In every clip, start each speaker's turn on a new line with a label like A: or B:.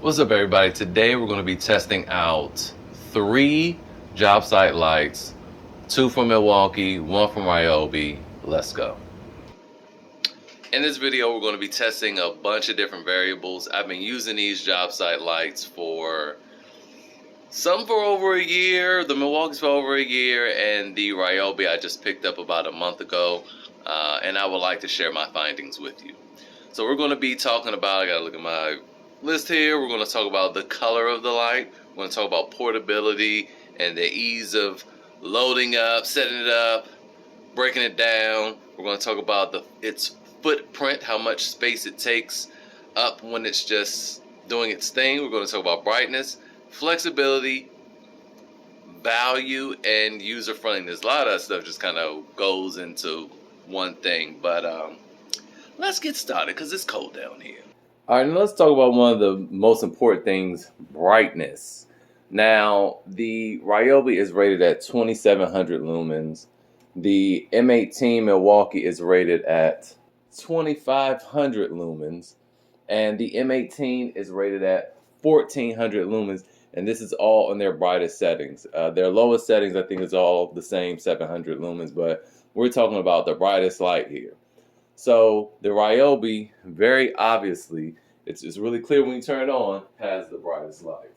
A: What's up, everybody? Today we're going to be testing out 3 job site lights, 2 from Milwaukee, 1 from Ryobi. Let's go. In this video, we're going to be testing a bunch of different variables. I've been using these job site lights for some for over a year, the Milwaukee's for over a year, and the Ryobi I just picked up about a month ago, and I would like to share my findings with you. So we're going to be talking about, I gotta look at my list here, we're going to talk about the color of the light, we're going to talk about portability and the ease of loading up, setting it up, breaking it down. We're going to talk about its footprint, how much space it takes up when it's just doing its thing. We're going to talk about brightness, flexibility, value, and user friendliness. A lot of that stuff just kind of goes into one thing, but let's get started because it's cold down here. All right, now let's talk about one of the most important things, brightness. Now, the Ryobi is rated at 2700 lumens. The M18 Milwaukee is rated at 2500 lumens. And the M18 is rated at 1400 lumens. And this is all in their brightest settings. Their lowest settings, I think, is all the same, 700 lumens. But we're talking about the brightest light here. So the Ryobi, very obviously, it's really clear when you turn it on, has the brightest light.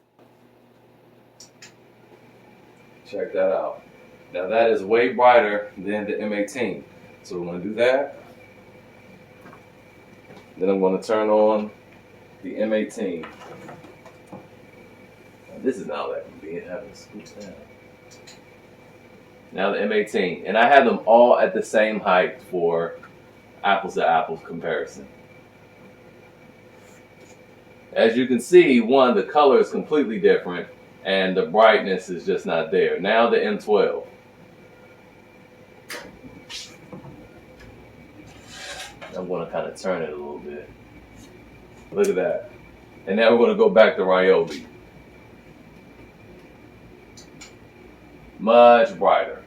A: Check that out. Now that is way brighter than the M18. So we're going to do that. Then I'm going to turn on the M18. Now, this is not that convenient, having to scoot down. Now the M18. And I have them all at the same height for apples to apples comparison. As you can see, one, the color is completely different and the brightness is just not there. Now the M12. I'm going to kind of turn it a little bit. Look at that. And now we're going to go back to Ryobi. Much brighter.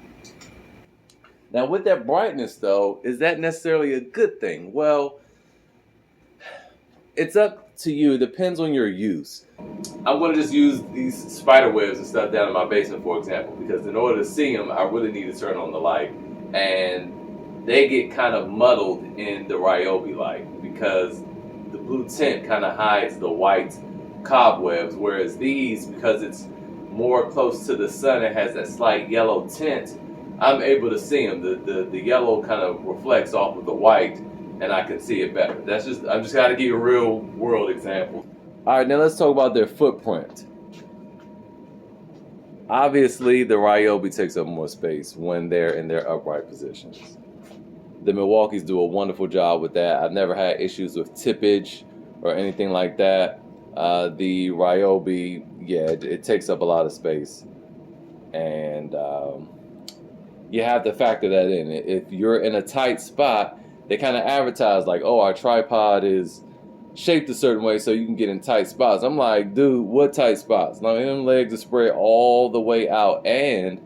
A: Now with that brightness though, is that necessarily a good thing? Well, it's up to you. It depends on your use. I'm going to just use these spider webs and stuff down in my basement, for example, because in order to see them, I really need to turn on the light. And they get kind of muddled in the Ryobi light because the blue tint kind of hides the white cobwebs, whereas these, because it's more close to the sun, it has that slight yellow tint. I'm able to see them. The yellow kind of reflects off of the white, and I can see it better. I'm just got to give you a real world example. All right, now let's talk about their footprint. Obviously, the Ryobi takes up more space when they're in their upright positions. The Milwaukees do a wonderful job with that. I've never had issues with tippage or anything like that. The Ryobi, yeah, it takes up a lot of space, and you have to factor that in. If you're in a tight spot, they kind of advertise like, oh, our tripod is shaped a certain way so you can get in tight spots. I'm like, dude, what tight spots? Now, them legs are spread all the way out, and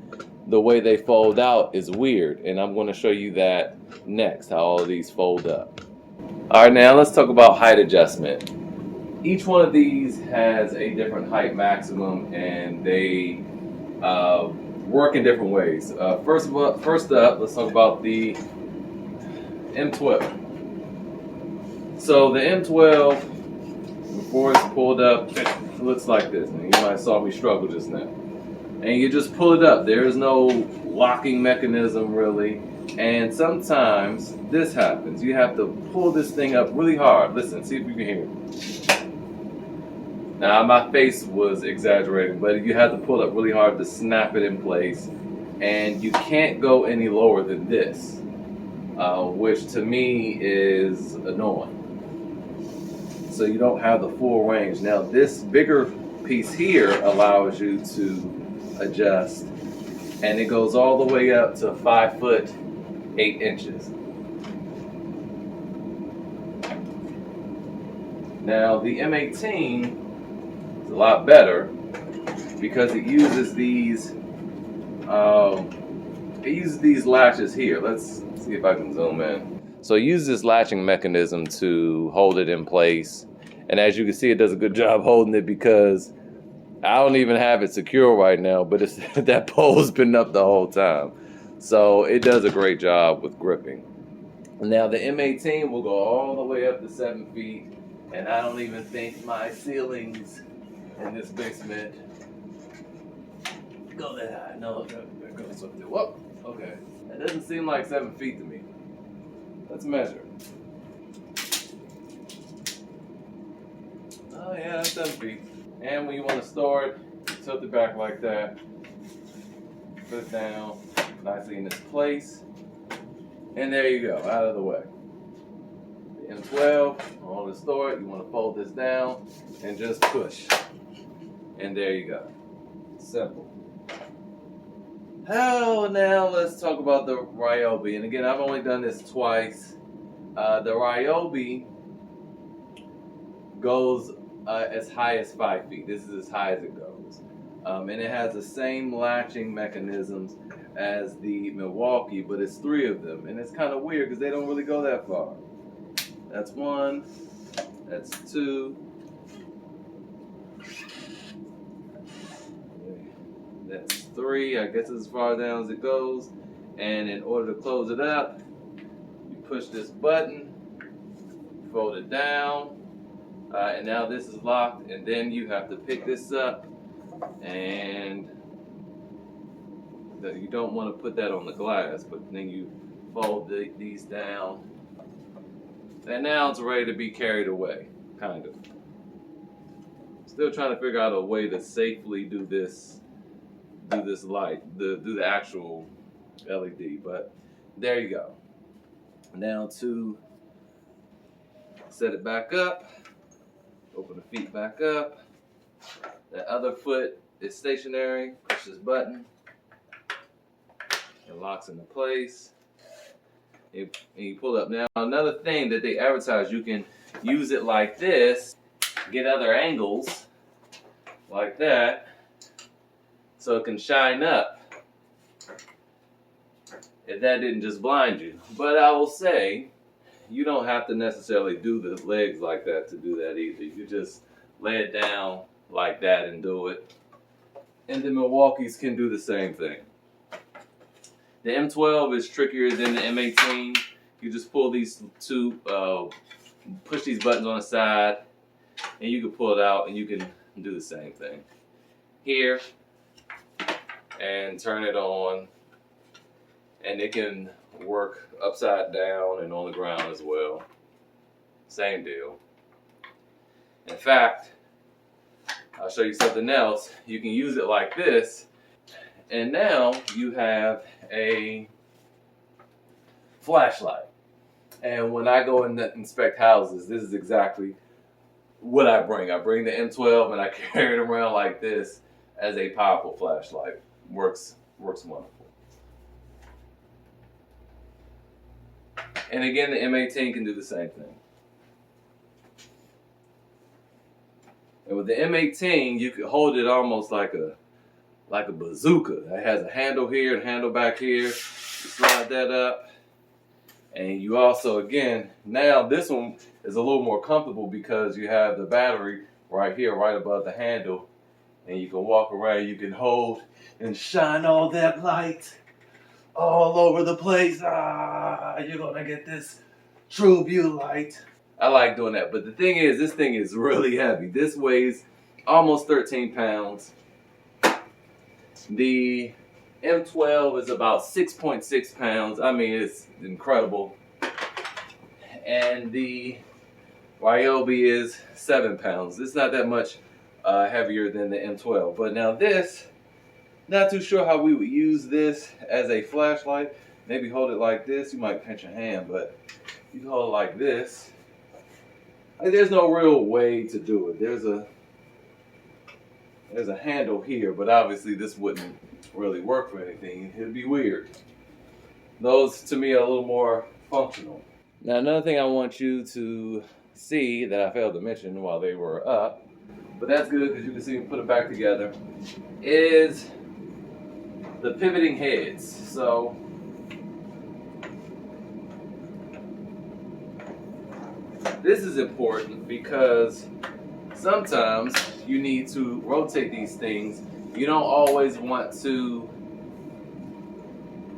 A: the way they fold out is weird. And I'm going to show you that next, how all of these fold up. All right, now let's talk about height adjustment. Each one of these has a different height maximum, and they work in different ways. First up, let's talk about the M12. So the M12, before it's pulled up, it looks like this. And you might have saw me struggle just now. And you just pull it up. There is no locking mechanism really. And sometimes this happens. You have to pull this thing up really hard. Listen, see if you can hear it. Now my face was exaggerating, but you have to pull up really hard to snap it in place. And you can't go any lower than this, which to me is annoying. So you don't have the full range. Now this bigger piece here allows you to adjust, and it goes all the way up to 5 foot 8 inches. Now the M18 is a lot better because it uses these latches here. Let's see if I can zoom in. So it uses this latching mechanism to hold it in place And as you can see, it does a good job holding it because I don't even have it secure right now, but it's that pole's been up the whole time. So it does a great job with gripping. Now the M18 will go all the way up to 7 feet, and I don't even think my ceilings in this basement go that high. No, that goes up there. Whoa, okay. That doesn't seem like 7 feet to me. Let's measure. Oh yeah, that's 7 feet. And when you want to store it, tilt it back like that. Put it down nicely in its place. And there you go, out of the way. The M12, I want to store it. You want to fold this down and just push. And there you go. Simple. Oh, now let's talk about the Ryobi. And again, I've only done this twice. The Ryobi goes as high as 5 feet. This is as high as it goes. And it has the same latching mechanisms as the Milwaukee, but it's 3 of them. And it's kind of weird because they don't really go that far. That's 1, that's 2, that's 3. I guess it's as far down as it goes. And in order to close it up, you push this button, fold it down, and now this is locked, and then you have to pick this up, and you don't want to put that on the glass, but then you fold these down, and now it's ready to be carried away, kind of. Still trying to figure out a way to safely do this light, do the actual LED, but there you go. Now to set it back up, open the feet back up. The other foot is stationary. Push this button. It locks into place. And you pull up. Now, another thing that they advertise, you can use it like this, get other angles like that, so it can shine up. If that didn't just blind you. But I will say, you don't have to necessarily do the legs like that to do that either. You just lay it down like that and do it. And the Milwaukees can do the same thing. The M12 is trickier than the M18. You just pull these two, push these buttons on the side, and you can pull it out and you can do the same thing. Here, and turn it on, and it can work upside down and on the ground as well. Same deal. In fact, I'll show you something else. You can use it like this, and now you have a flashlight. And when I go and inspect houses, this is exactly what I bring. I bring the M12 and I carry it around like this as a powerful flashlight. Works wonderful. And again, the M18 can do the same thing. And with the M18, you can hold it almost like a bazooka. It has a handle here and a handle back here. You slide that up. And you also, again, now this one is a little more comfortable because you have the battery right here, right above the handle. And you can walk around, you can hold and shine all that light all over the place. You're gonna get this true view light. I like doing that, but the thing is, this thing is really heavy. This weighs almost 13 pounds. The M12 is about 6.6 pounds. I mean, it's incredible. And the Ryobi is 7 pounds. It's not that much heavier than the M12. But now this, not too sure how we would use this as a flashlight. Maybe hold it like this. You might pinch your hand, but you can hold it like this. There's no real way to do it. There's a handle here, but obviously this wouldn't really work for anything. It'd be weird. Those to me are a little more functional. Now another thing I want you to see that I failed to mention while they were up, but that's good because you can see me put it back together, is the pivoting heads. So this is important because sometimes you need to rotate these things. You don't always want to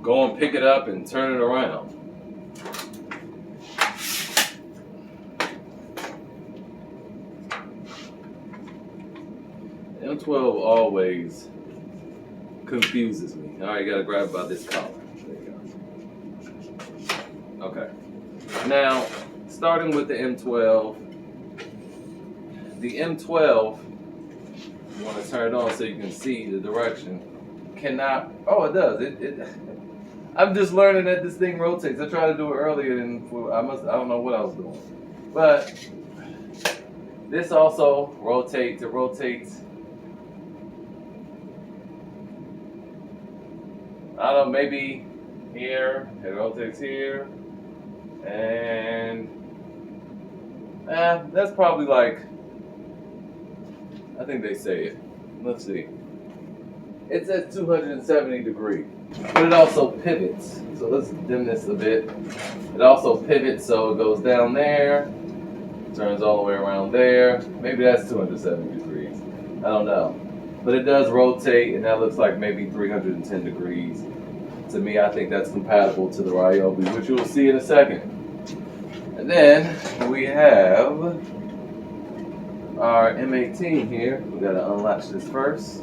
A: go and pick it up and turn it around. M12 always confuses me. All right, you gotta grab by this collar. There you go. Okay. Now, starting with the M12. The M12, you want to turn it on so you can see the direction. Cannot. Oh, it does. I'm just learning that this thing rotates. I tried to do it earlier, and I don't know what I was doing, but this also rotates. It rotates. I don't know, maybe here. It rotates here, and that's probably like. I think they say it. Let's see. It's at 270 degrees, but it also pivots. So let's dim this a bit. It also pivots, so it goes down there, turns all the way around there. Maybe that's 270 degrees. I don't know. But it does rotate, and that looks like maybe 310 degrees. To me, I think that's compatible to the Ryobi, which you'll see in a second. And then we have our M18 here. We gotta unlatch this first.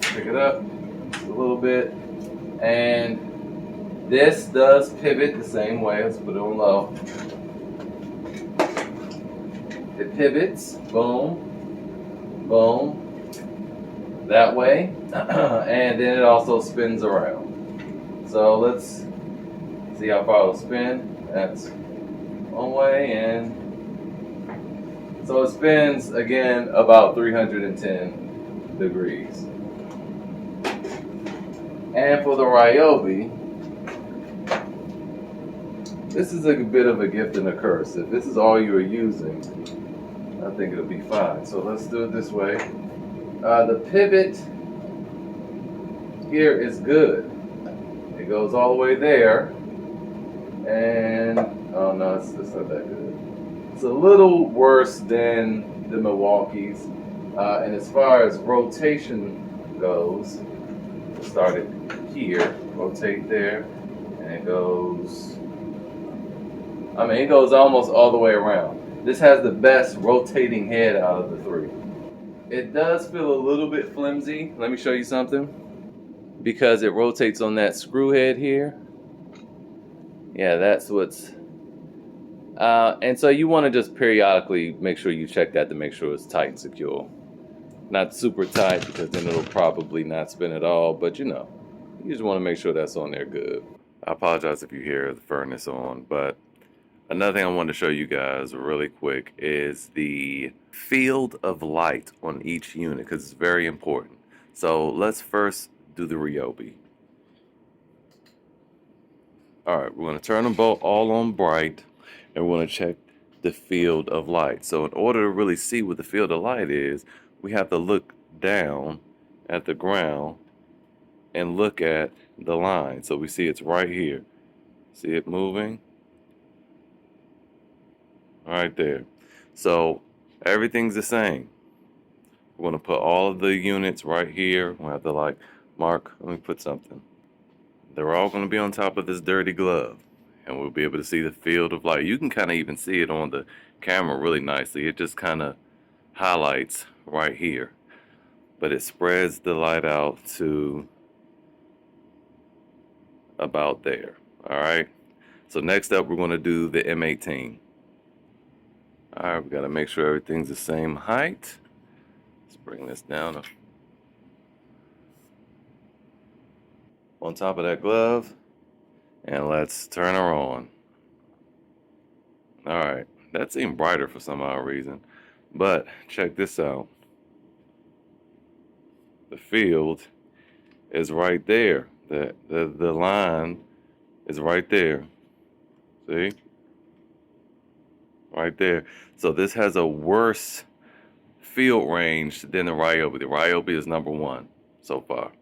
A: Pick it up a little bit. And this does pivot the same way. Let's put it on low. It pivots, boom, boom, that way. And then it also spins around. So let's see how far it'll spin. That's one way, and so it spins again about 310 degrees. And for the Ryobi, this is a bit of a gift and a curse. If this is all you're using, I think it'll be fine. So let's do it this way. The pivot here is good. It goes all the way there. And, oh no, it's not that good. It's a little worse than the Milwaukee's. And as far as rotation goes, we'll start it here, rotate there, and it goes, it goes almost all the way around. This has the best rotating head out of the three. It does feel a little bit flimsy. Let me show you something. Because it rotates on that screw head here. Yeah, that's what's... and so you want to just periodically make sure you check that to make sure it's tight and secure. Not super tight, because then it'll probably not spin at all, but you know, you just want to make sure that's on there good. I apologize if you hear the furnace on, but another thing I wanted to show you guys really quick is the field of light on each unit, because it's very important. So let's first do the Ryobi. Alright, we're going to turn them both all on bright, and we're going to check the field of light. So in order to really see what the field of light is, we have to look down at the ground and look at the line. So we see it's right here. See it moving? Right there. So everything's the same. We're going to put all of the units right here. We'll have to like mark, let me put something. They're all going to be on top of this dirty glove, and we'll be able to see the field of light. You can kind of even see it on the camera really nicely. It just kind of highlights right here, but it spreads the light out to about there. All right, so next up we're going to do the M18. All right, we got to make sure everything's the same height. Let's bring this down on top of that glove, and let's turn her on. All right, that seemed brighter for some odd reason, but check this out. The field is right there. The line is right there. See? Right there. So this has a worse field range than the Ryobi. The Ryobi is number one so far.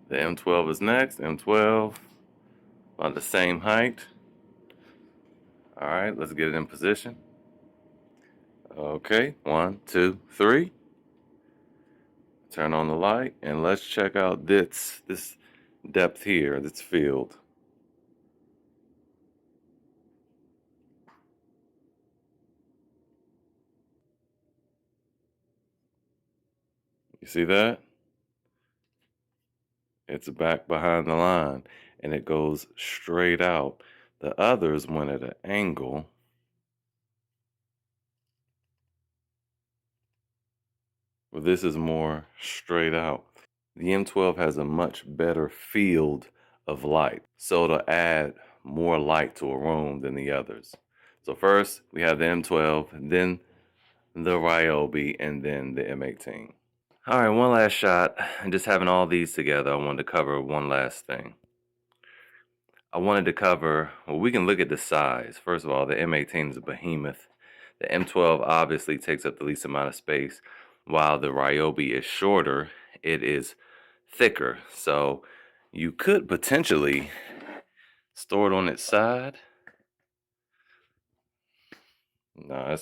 A: The M12 is next. M12 on the same height. All right, let's get it in position. Okay, 1, 2, 3. Turn on the light and let's check out this depth here, this field. You see that? It's back behind the line and it goes straight out. The others went at an angle. But this is more straight out. The M12 has a much better field of light, so it'll add more light to a room than the others. So first we have the M12, then the Ryobi, and then the M18. All right, one last shot. And just having all these together, I wanted to cover one last thing. I wanted to cover, well, we can look at the size. First of all, the M18 is a behemoth. The M12 obviously takes up the least amount of space, while the Ryobi is shorter, it is thicker. So you could potentially store it on its side. No,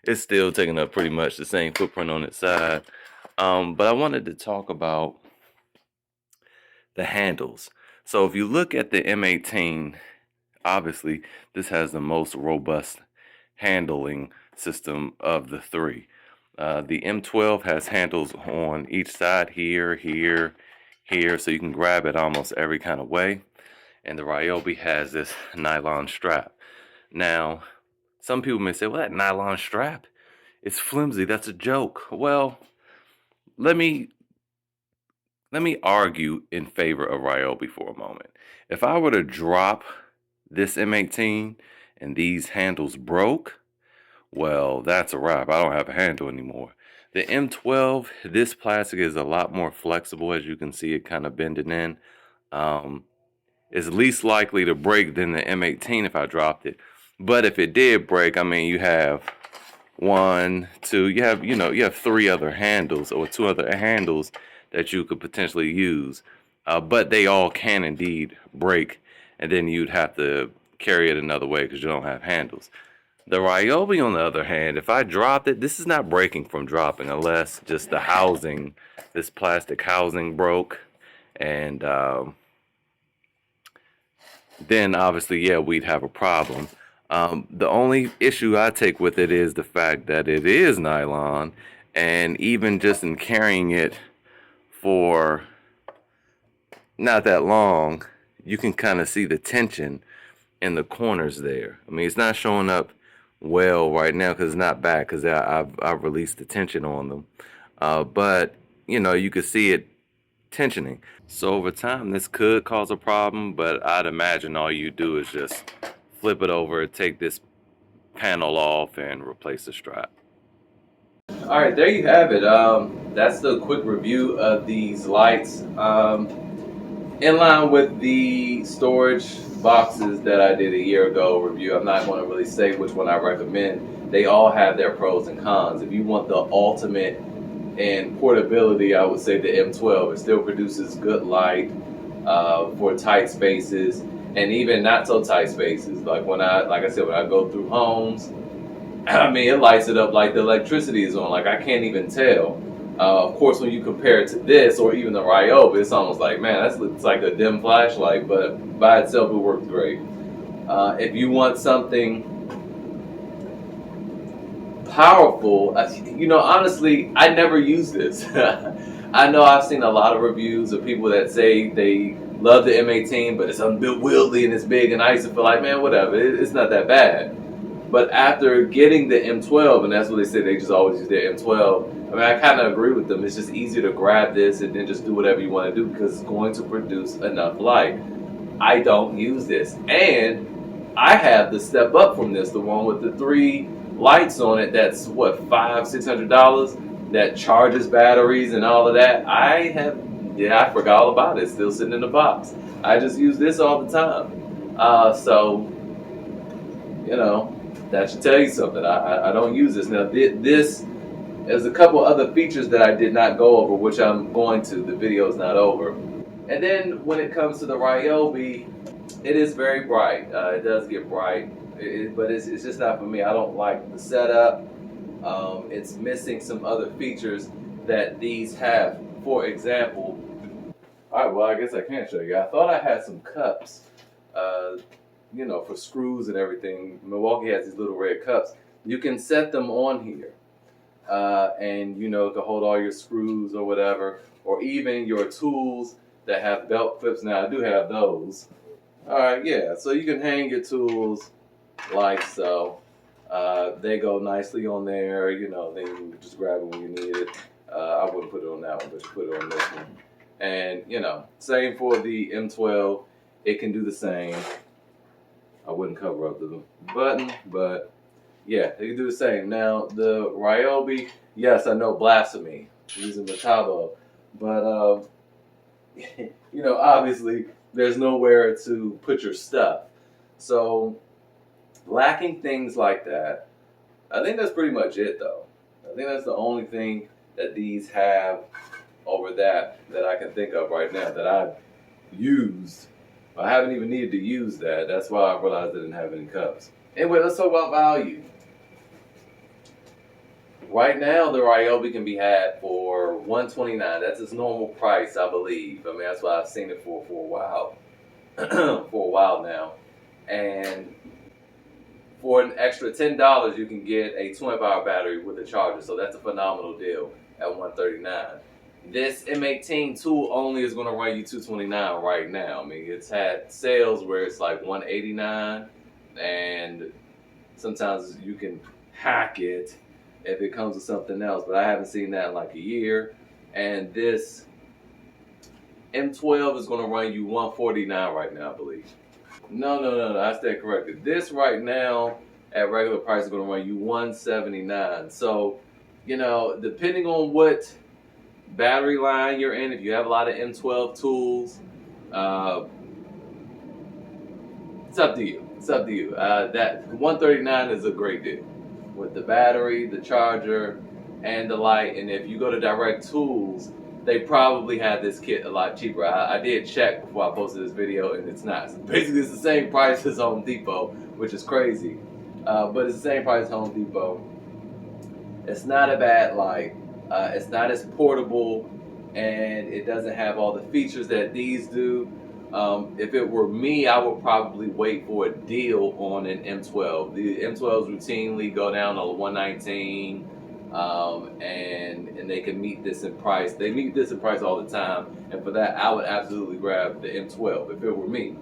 A: it's still taking up pretty much the same footprint on its side. But I wanted to talk about the handles. So if you look at the M18, obviously this has the most robust handling system of the three. The M12 has handles on each side, here, here, here, so you can grab it almost every kind of way. And the Ryobi has this nylon strap. Now, some people may say, well, that nylon strap, it's flimsy, that's a joke. Well, let me argue in favor of Ryobi for a moment. If I were to drop this M18 and these handles broke, well, that's a wrap. I don't have a handle anymore. The M12, this plastic is a lot more flexible, as you can see it kind of bending in. It's least likely to break than the M18 if I dropped it. But if it did break, I mean, you have one, two, you have three other handles or two other handles that you could potentially use. But they all can indeed break, and then you'd have to carry it another way because you don't have handles. The Ryobi, on the other hand, if I dropped it, this is not breaking from dropping unless just the housing, this plastic housing broke. And then obviously, yeah, we'd have a problem. The only issue I take with it is the fact that it is nylon, and even just in carrying it for not that long, you can kind of see the tension in the corners there. I mean, it's not showing up well right now because it's not back because I've released the tension on them. But, you could see it tensioning. So over time, this could cause a problem, but I'd imagine all you do is just flip it over, take this panel off, and replace the strap. All right, there you have it. That's the quick review of these lights. In line with the storage boxes that I did a year ago review, I'm not going to really say which one I recommend. They all have their pros and cons. If you want the ultimate in portability, I would say the M12. It still produces good light for tight spaces, and even not so tight spaces. Like when I said, when I go through homes, I mean, it lights it up like the electricity is on. Like I can't even tell. Of course, when you compare it to this or even the Ryobi, it's almost like, man, that looks like a dim flashlight, but by itself, it works great. If you want something powerful, honestly, I never use this. I know I've seen a lot of reviews of people that say they love the M18, but it's unwieldy and it's big, and I used to feel like, man, whatever, it's not that bad. But after getting the M12, and that's what they say, they just always use their M12. I mean, I kind of agree with them. It's just easier to grab this and then just do whatever you want to do because it's going to produce enough light. I don't use this. And I have the step up from this, the one with the 3 lights on it that's, what, $500-$600 that charges batteries and all of that. I forgot all about it. It's still sitting in the box. I just use this all the time. So, that should tell you something. I don't use this. Now, there's a couple other features that I did not go over, which I'm going to. The video is not over. And then when it comes to the Ryobi, it is very bright. It does get bright. But it's just not for me. I don't like the setup. It's missing some other features that these have. For example, all right, well, I guess I can show you. I thought I had some cups, you know, for screws and everything. Milwaukee has these little red cups. You can set them on here, and, you know, to hold all your screws or whatever, or even your tools that have belt clips. Now, I do have those. All right, yeah, so you can hang your tools like so. They go nicely on there, you know, then you just grab it when you need it. I wouldn't put it on that one, but you put it on this one. And, you know, same for the M12. It can do the same. I wouldn't cover up the button, but yeah, it can do the same. Now, the Ryobi, yes, I know, blasphemy, using the Tabo, but, you know, obviously, there's nowhere to put your stuff. So, lacking things like that, I think that's pretty much it, though. I think that's the only thing that these have over that I can think of right now that I've used. I haven't even needed to use that. That's why I realized I didn't have any cups. Anyway, let's talk about value. Right now, the Ryobi can be had for $129. That's its normal price, I believe. I mean, that's what I've seen it for a while. For a while now. And for an extra $10, you can get a 25-hour battery with a charger. So that's a phenomenal deal at $139. This M18 tool only is going to run you $229 right now. I mean, it's had sales where it's like $189, and sometimes you can hack it if it comes with something else, but I haven't seen that in like a year. And this M12 is going to run you $149 right now, I believe. No, I stand corrected. This right now at regular price is going to run you $179. So, you know, depending on what battery line you're in, if you have a lot of M12 tools, it's up to you. It's up to you. That $139 is a great deal with the battery, the charger, and the light. And if you go to Direct Tools, they probably have this kit a lot cheaper. I did check before I posted this video, and it's not. So basically, it's the same price as Home Depot, which is crazy. But it's the same price as Home Depot. It's not a bad light. It's not as portable, and it doesn't have all the features that these do. If it were me, I would probably wait for a deal on an M12. The M12s routinely go down to $119, and they can meet this in price. They meet this in price all the time, and for that, I would absolutely grab the M12 if it were me.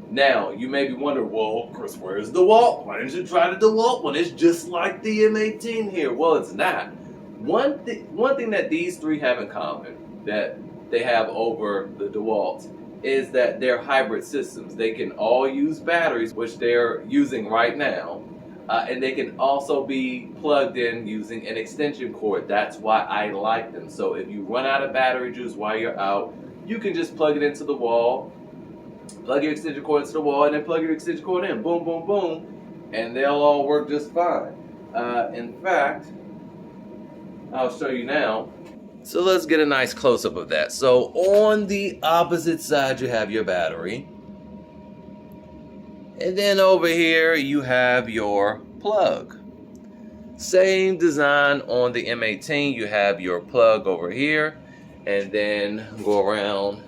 A: Now, you may be wondering, well, Chris, where's the DeWalt? Why didn't you try the DeWalt one? It's just like the M18 here. Well, it's not. One thing that these three have in common that they have over the DeWalt is that they're hybrid systems. They can all use batteries, which they're using right now, and they can also be plugged in using an extension cord. That's why I like them. So if you run out of battery juice while you're out, you can just plug it into the wall, plug your extension cord into the wall, and then plug your extension cord in. Boom, boom, boom, and they'll all work just fine. In fact, I'll show you now. So let's get a nice close-up of that. So on the opposite side, you have your battery. And then over here, you have your plug. Same design on the M18. You have your plug over here. And then go around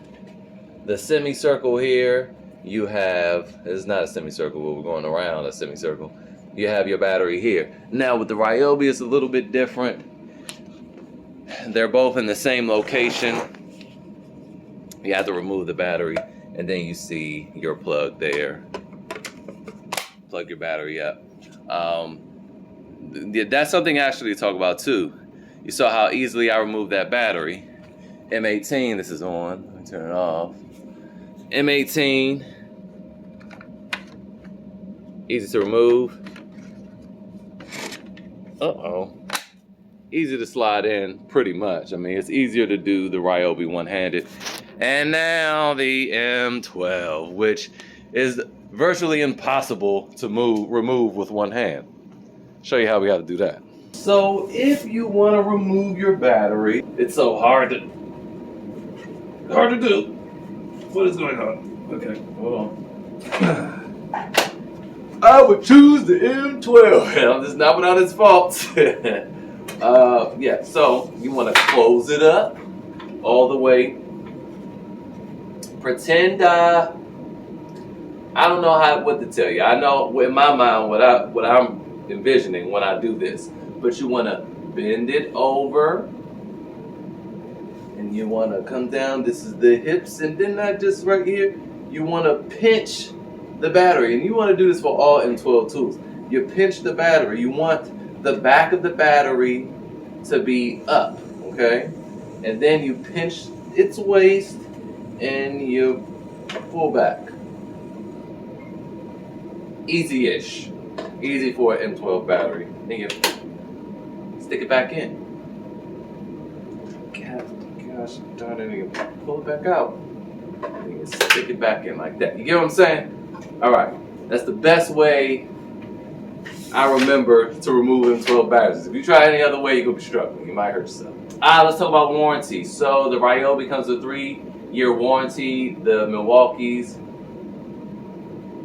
A: the semicircle here. You have, it's not a semicircle, but we're going around a semicircle. You have your battery here. Now with the Ryobi, it's a little bit different. They're both in the same location. You have to remove the battery, and then you see your plug there. Plug your battery up. That's something actually to talk about too. You saw how easily I removed that battery. M18, this is on. Let me turn it off. M18, easy to remove. Uh-oh. Easy to slide in, pretty much. I mean, it's easier to do the Ryobi one-handed. And now the M12, which is virtually impossible to remove with one hand. Show you how we have to do that. So if you want to remove your battery, it's so hard to do. What is going on? Okay, hold on. I would choose the M12. This is not without its faults. Yeah, so you want to close it up all the way. Pretend I don't know what to tell you. I know in my mind what I'm envisioning when I do this, but you want to bend it over, and you want to come down. This is the hips, and then not just right here. You want to pinch the battery, and you want to do this for all M12 tools. You pinch the battery. You want the back of the battery to be up, okay? And then you pinch its waist, and you pull back. Easy-ish. Easy for an M12 battery. Then you stick it back in. Gosh darn it, you pull it back out. And you stick it back in like that. You get what I'm saying? Alright. That's the best way I remember to remove M12 batteries. If you try any other way, you're going to be struggling. You might hurt yourself. Let's talk about warranty. So the Ryobi comes with a 3-year warranty. The Milwaukee's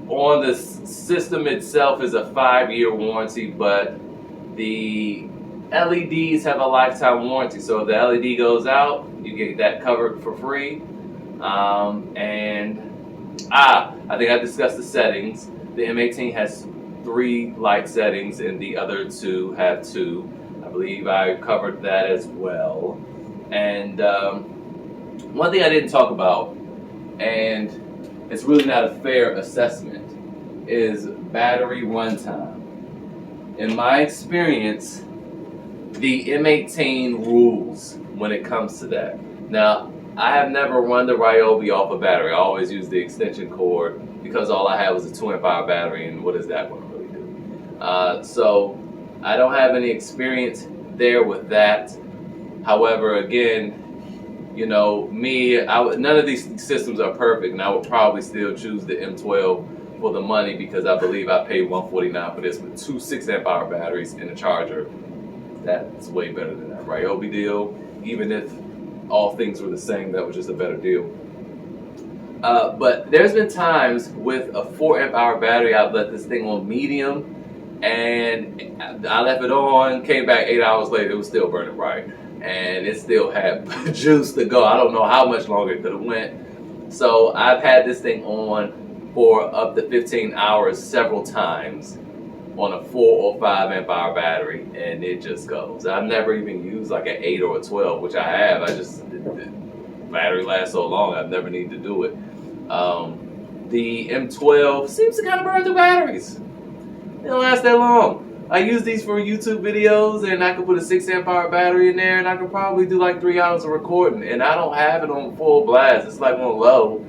A: on the system itself is a 5-year warranty, but the LEDs have a lifetime warranty. So if the LED goes out, you get that covered for free. I think I discussed the settings. The M18 has 3 light settings, and the other 2 have 2. I believe I covered that as well. And one thing I didn't talk about, and it's really not a fair assessment, is battery runtime. In my experience, the M18 rules when it comes to that. Now, I have never run the Ryobi off a battery. I always use the extension cord because all I had was a 2-amp-hour battery, and what is that going to really do? So I don't have any experience there with that. However, again, you know, none of these systems are perfect, and I would probably still choose the M12 for the money because I believe I paid $149 for this with 2 6-amp-hour batteries and a charger. That's way better than that Ryobi deal. Even if all things were the same, that was just a better deal. But there's been times with a 4-amp-hour battery, I've let this thing on medium, and I left it on, came back 8 hours later, it was still burning bright. And it still had juice to go. I don't know how much longer it could have went. So I've had this thing on for up to 15 hours several times on a 4 or 5-amp-hour battery, and it just goes. I've never even used like an 8 or a 12, which I have. The battery lasts so long, I've never needed to do it. The M12 seems to kind of burn through batteries. They don't last that long. I use these for YouTube videos, and I could put a 6-amp-hour battery in there, and I could probably do like 3 hours of recording, and I don't have it on full blast. It's like on low.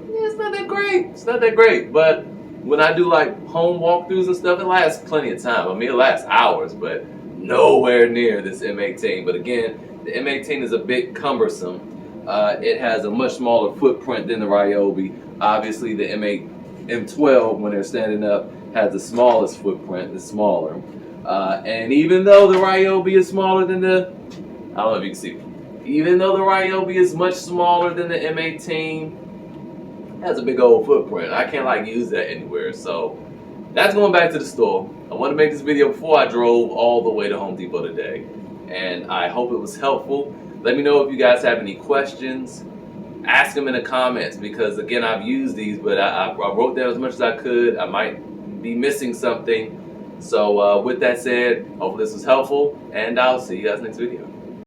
A: Yeah, it's not that great. It's not that great, but when I do like home walkthroughs and stuff, it lasts plenty of time. I mean, it lasts hours, but nowhere near this M18. But again, the M18 is a bit cumbersome. It has a much smaller footprint than the Ryobi. Obviously, the M12, when they're standing up, has the smallest footprint, it's smaller. And even though the Ryobi is smaller than I don't know if you can see, even though the Ryobi is much smaller than the M18, it has a big old footprint. I can't like use that anywhere. So that's going back to the store. I want to make this video before I drove all the way to Home Depot today. And I hope it was helpful. Let me know if you guys have any questions. Ask them in the comments, because again, I've used these, but I wrote down as much as I could. I might be missing something. So with that said, hopefully this was helpful, and I'll see you guys next video.